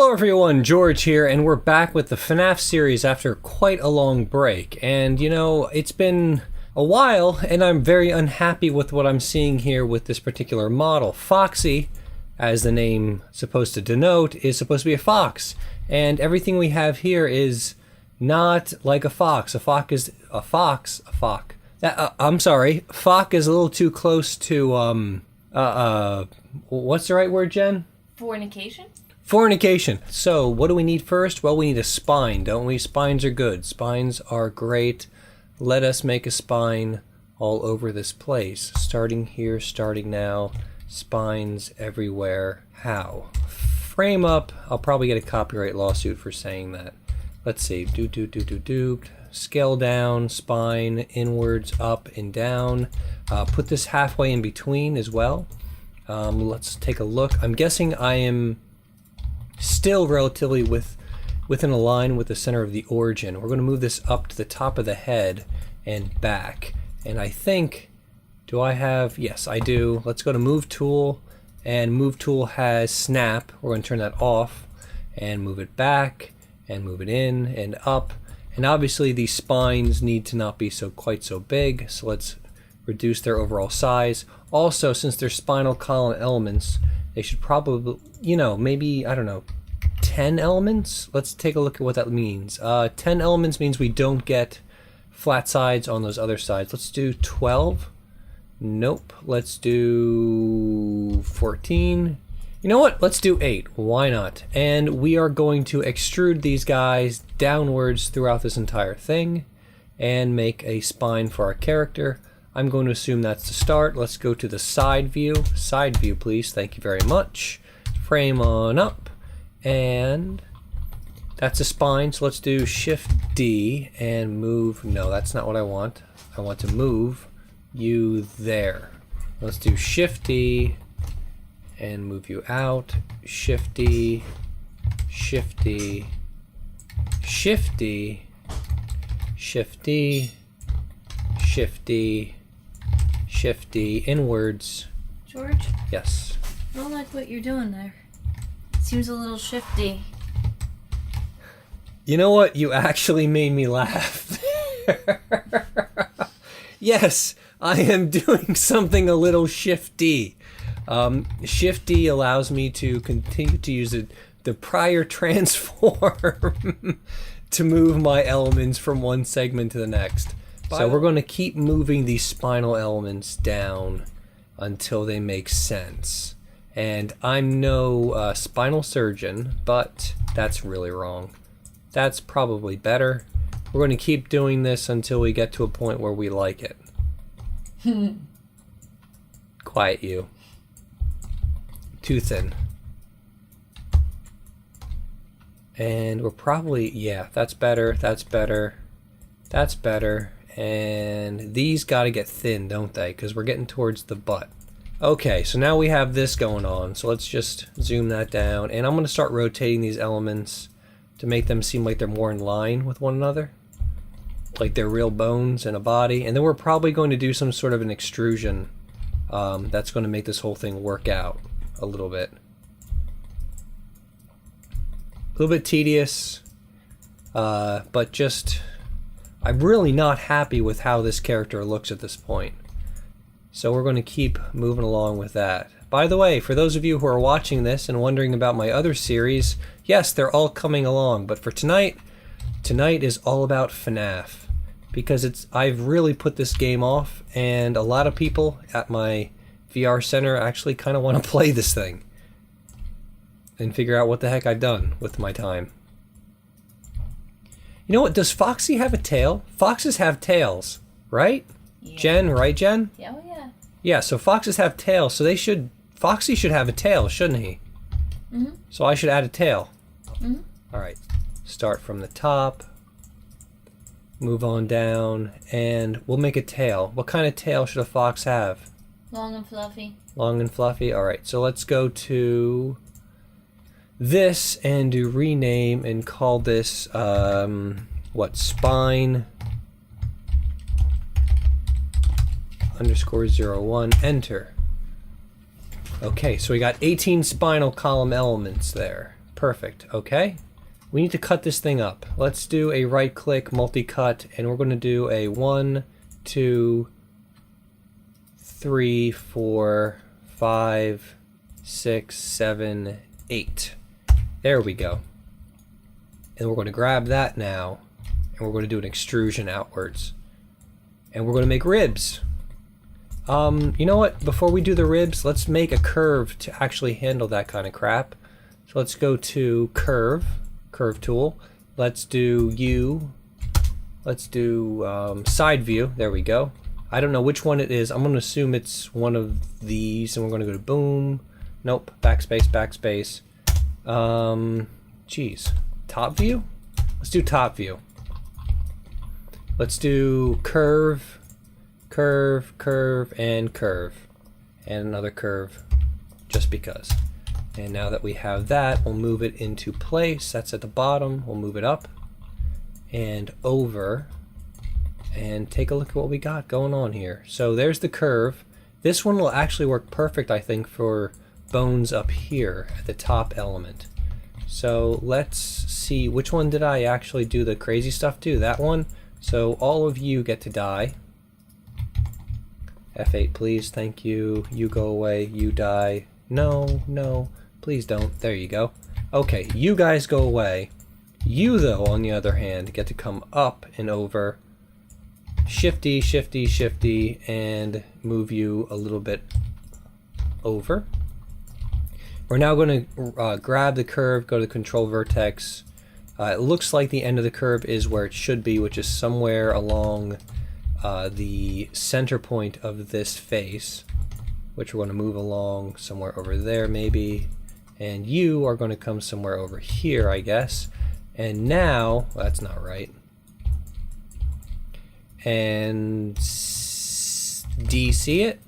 Hello everyone, George here, and we're back with the FNAF series after quite a long break. And you know, it's been a while, and I'm very unhappy with what I'm seeing here with this particular model. Foxy, as the name supposed to denote, is supposed to be a fox. And everything we have here is not like a fox. A fox is a fox. A fox. I'm sorry. Fox is a little too close to what's the right word, Jen? Fornication? Fornication. So, what do we need first? Well, we need a spine, don't we? Spines are good. Spines are great. Let us make a spine all over this place. Starting here, starting now. Spines everywhere. How? Frame up. I'll probably get a copyright lawsuit for saying that. Let's see. Do. Scale down, spine, inwards, up, and down. Put this halfway in between as well. Let's take a look. I'm guessing I am still relatively within a line with the center of the origin. We're going to move this up to the top of the head and back. And I think, do I have, yes I do. Let's go to Move Tool, and Move Tool has Snap. We're going to turn that off and move it back and move it in and up. And obviously these spines need to not be quite so big, so let's reduce their overall size. Also, since they're spinal column elements, they should probably, you know, maybe, I don't know, 10 elements? Let's take a look at what that means. 10 elements means we don't get flat sides on those other sides. Let's do 12. Nope. Let's do 14. You know what? Let's do 8. Why not? And we are going to extrude these guys downwards throughout this entire thing and make a spine for our character. I'm going to assume that's the start. Let's go to the side view. Side view, please. Thank you very much. Frame on up. And that's a spine. So let's do Shift D and move. No, that's not what I want. I want to move you there. Let's do Shift D and move you out. Shift D. Shift D. Shift D. Shift D. Shift D. Shift D, inwards. George? Yes. I don't like what you're doing there. Seems a little shifty. You know what? You actually made me laugh. Yes, I am doing something a little shifty. Shift D allows me to continue to use the prior transform to move my elements from one segment to the next. So we're going to keep moving these spinal elements down until they make sense. And I'm no spinal surgeon, but that's really wrong. That's probably better. We're going to keep doing this until we get to a point where we like it. Quiet you. Too thin. And we're probably, yeah, that's better, that's better, that's better. And these got to get thin, don't they? Because we're getting towards the butt. Okay, so now we have this going on. So let's just zoom that down. And I'm going to start rotating these elements to make them seem like they're more in line with one another. Like they're real bones and a body. And then we're probably going to do some sort of an extrusion that's going to make this whole thing work out a little bit. A little bit tedious, but just... I'm really not happy with how this character looks at this point. So we're going to keep moving along with that. By the way, for those of you who are watching this and wondering about my other series, yes, they're all coming along. But for tonight is all about FNAF. Because I've really put this game off, and a lot of people at my VR center actually kind of want to play this thing. And figure out what the heck I've done with my time. You know what? Does Foxy have a tail? Foxes have tails, right? Yeah. Jen, right, Jen? Yeah, oh yeah. Yeah, so foxes have tails, so Foxy should have a tail, shouldn't he? Mm-hmm. So I should add a tail. Mm-hmm. Alright, start from the top, move on down, and we'll make a tail. What kind of tail should a fox have? Long and fluffy. Long and fluffy? Alright, so let's go to this and do rename and call this spine _01, enter. Okay, so we got 18 spinal column elements there. Perfect. Okay. We need to cut this thing up. Let's do a right click multi-cut, and we're going to do a 1, 2, 3, 4, 5, 6, 7, 8. There we go. And we're going to grab that now, and we're going to do an extrusion outwards. And we're going to make ribs. You know what? Before we do the ribs, let's make a curve to actually handle that kind of crap. So let's go to curve tool. Let's do U. Let's do side view. There we go. I don't know which one it is. I'm going to assume it's one of these, and we're going to go to boom. Nope. Backspace, backspace. Geez. Top view? Let's do top view. Let's do curve, curve, curve, and curve. And another curve, just because. And now that we have that, we'll move it into place. That's at the bottom. We'll move it up and over. And take a look at what we got going on here. So there's the curve. This one will actually work perfect, I think, for bones up here at the top element. So let's see, which one did I actually do the crazy stuff to? That one. So all of you get to die. F8 please, thank you. You go away, you die. No, no, please don't. There you go. Okay, you guys go away. You though, on the other hand, get to come up and over. Shifty, shifty, shifty, and move you a little bit over. We're now going to grab the curve, go to the control vertex. It looks like the end of the curve is where it should be, which is somewhere along the center point of this face, which we're going to move along somewhere over there maybe. And you are going to come somewhere over here, I guess. And now, well, that's not right. And DC it?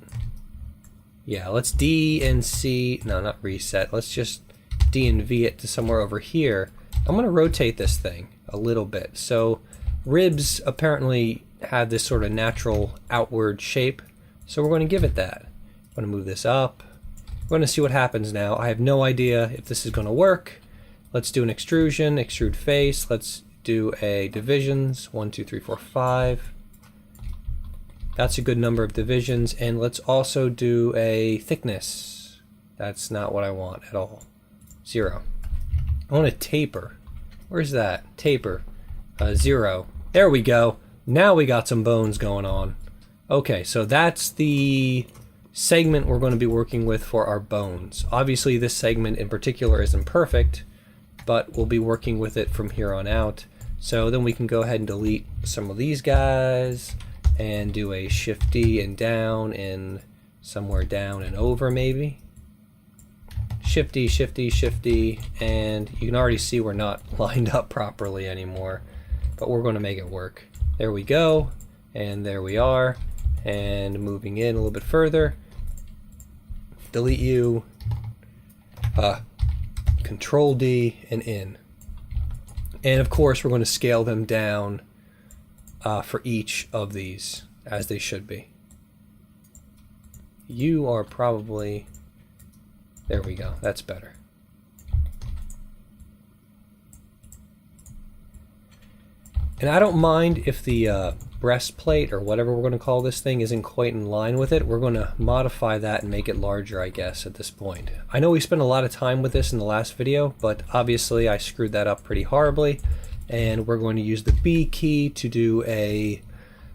Yeah, let's D and C, no, not reset, let's just D and V it to somewhere over here. I'm going to rotate this thing a little bit. So ribs apparently have this sort of natural outward shape, so we're going to give it that. I'm going to move this up. We're going to see what happens now. I have no idea if this is going to work. Let's do an extrusion, extrude face. Let's do a divisions, 1, 2, 3, 4, 5. That's a good number of divisions, and let's also do a thickness. That's not what I want at all. 0. I want a taper. Where's that? Taper. 0. There we go. Now we got some bones going on. Okay, so that's the segment we're going to be working with for our bones. Obviously, this segment in particular isn't perfect, but we'll be working with it from here on out. So then we can go ahead and delete some of these guys and do a shift D and down and somewhere down and over maybe. Shift D, shift D, shift D, and you can already see we're not lined up properly anymore, but we're going to make it work. There we go, and there we are, and moving in a little bit further. Delete you, Control D and in. And of course we're going to scale them down for each of these, as they should be. You are probably... There we go, that's better. And I don't mind if the breastplate, or whatever we're going to call this thing, isn't quite in line with it. We're going to modify that and make it larger, I guess, at this point. I know we spent a lot of time with this in the last video, but obviously I screwed that up pretty horribly. And we're going to use the B key to do a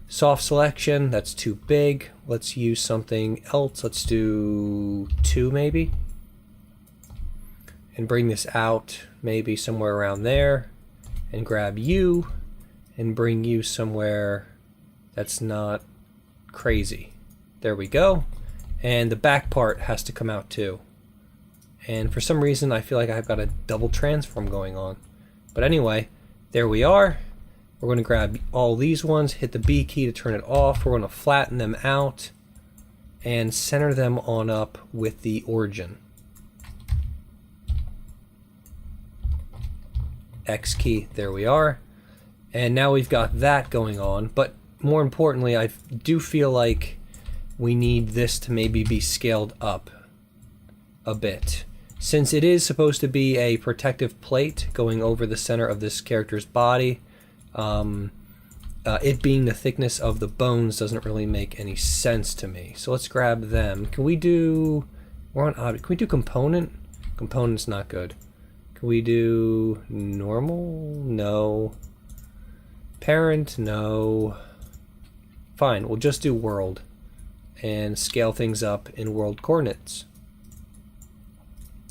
soft selection. That's too big. Let's use something else. Let's do 2 maybe. And bring this out maybe somewhere around there. And grab you and bring you somewhere that's not crazy. There we go. And the back part has to come out too. And for some reason I feel like I've got a double transform going on. But anyway, there we are. We're going to grab all these ones, hit the B key to turn it off. We're going to flatten them out and center them on up with the origin. X key, there we are. And now we've got that going on, but more importantly, I do feel like we need this to maybe be scaled up a bit. Since it is supposed to be a protective plate going over the center of this character's body, it being the thickness of the bones doesn't really make any sense to me. So let's grab them. Can we do... We're on object. Can we do component? Component's not good. Can we do normal? No. Parent? No. Fine, we'll just do world and scale things up in world coordinates.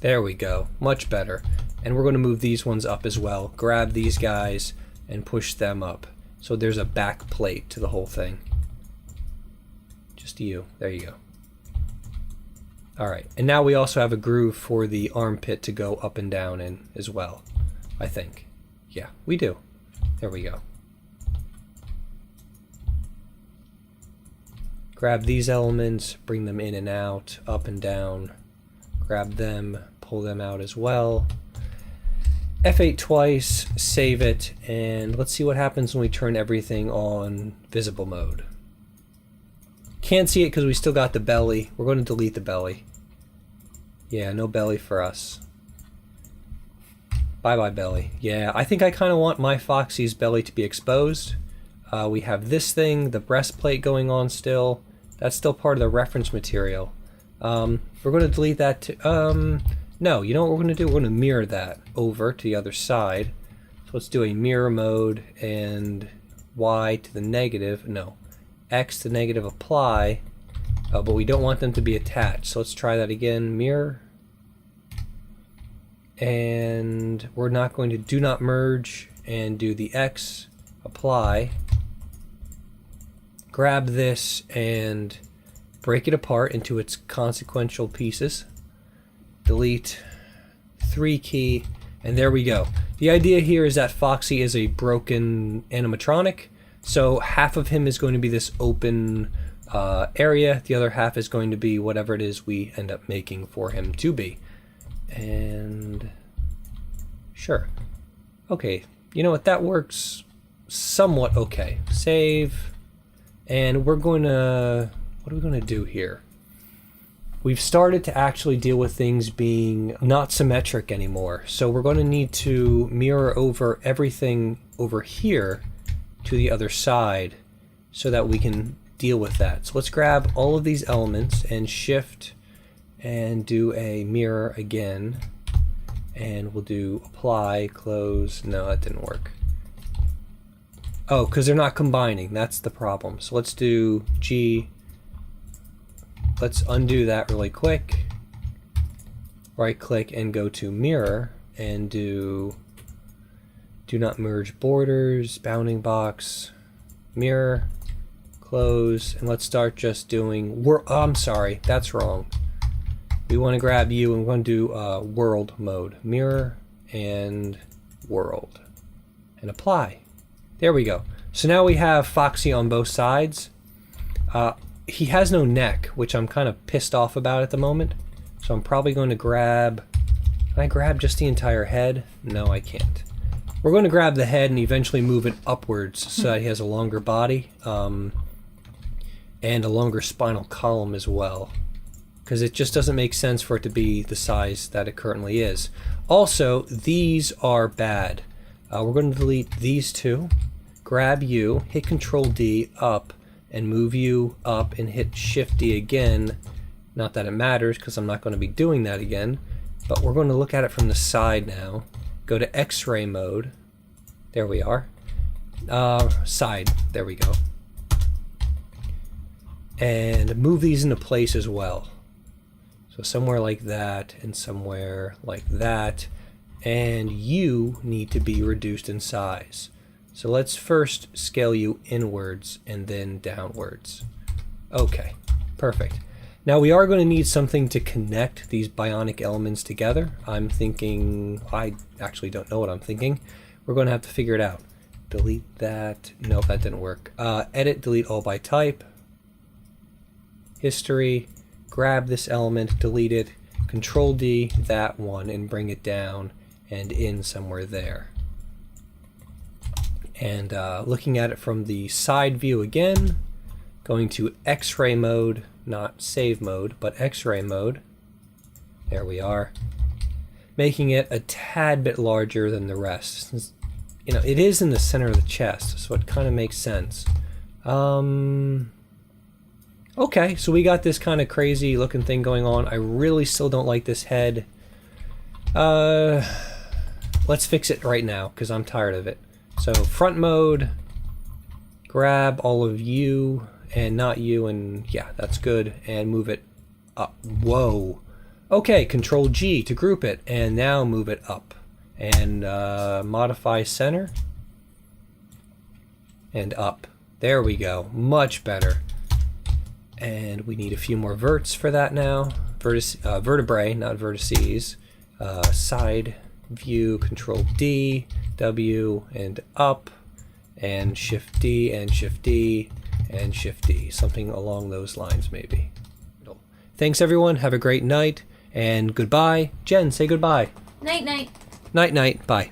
There we go. Much better. And we're going to move these ones up as well. Grab these guys and push them up. So there's a back plate to the whole thing. Just you. There you go. Alright, and now we also have a groove for the armpit to go up and down in as well, I think. Yeah, we do. There we go. Grab these elements, bring them in and out, up and down. Grab them, pull them out as well. F8 twice, save it, and let's see what happens when we turn everything on visible mode. Can't see it because we still got the belly. We're going to delete the belly. Yeah, no belly for us. Bye-bye belly. Yeah, I think I kind of want my Foxy's belly to be exposed. We have this thing, the breastplate going on still. That's still part of the reference material. We're going to delete that too. No, you know what we're going to do? We're going to mirror that over to the other side. So let's do a mirror mode and Y to the negative. No. X to negative apply, but we don't want them to be attached. So let's try that again. Mirror. And we're not going to do not merge and do the X. Apply. Grab this and break it apart into its consequential pieces. Delete 3 key, and there we go. The idea here is that Foxy is a broken animatronic. So half of him is going to be this open area. The other half is going to be whatever it is we end up making for him to be. And sure. Okay, you know what? That works somewhat okay. Save. And we're going to... What are we going to do here? We've started to actually deal with things being not symmetric anymore. So we're going to need to mirror over everything over here to the other side so that we can deal with that. So let's grab all of these elements and shift and do a mirror again, and we'll do apply, close. No, that didn't work. Oh, because they're not combining. That's the problem. So let's do G. Let's undo that really quick. Right click and go to mirror and do not merge borders, bounding box, mirror, close, and let's start just doing I'm sorry, that's wrong. We want to grab you and we're going to do world mode. Mirror and world. And apply. There we go. So now we have Foxy on both sides. He has no neck, which I'm kind of pissed off about at the moment. So I'm probably going to grab... Can I grab just the entire head? No, I can't. We're going to grab the head and eventually move it upwards so that he has a longer body. And a longer spinal column as well. Because it just doesn't make sense for it to be the size that it currently is. Also, these are bad. We're going to delete these two. Grab you, hit Control D up, and move you up and hit Shift D again. Not that it matters because I'm not going to be doing that again. But we're going to look at it from the side now. Go to X-ray mode. There we are. Side. There we go. And move these into place as well. So somewhere like that and somewhere like that. And you need to be reduced in size. So let's first scale you inwards and then downwards. Okay, perfect. Now we are going to need something to connect these bionic elements together. I'm thinking, I actually don't know what I'm thinking. We're going to have to figure it out. Delete that. Nope, that didn't work. Edit, delete all by type. History. Grab this element, delete it. Control D, that one, and bring it down and in somewhere there. And looking at it from the side view again, going to X-ray mode. Not save mode, but X-ray mode. There we are. making it a tad bit larger than the rest. Since, you know, it is in the center of the chest, so it kind of makes sense. Okay, so we got this kind of crazy looking thing going on. I really still don't like this head. Let's fix it right now, because I'm tired of it. So front mode, grab all of you and not you, and yeah, that's good, and move it up. Whoa. Okay, Control G to group it, and now move it up. And modify center, and up. There we go, much better. And we need a few more verts for that now. Vertebrae, not vertices. Side view, Control D, W, and up, and Shift D, and Shift D, and Shift D. Something along those lines, maybe. Thanks, everyone. Have a great night, and goodbye. Jen, say goodbye. Night, night. Night, night. Bye.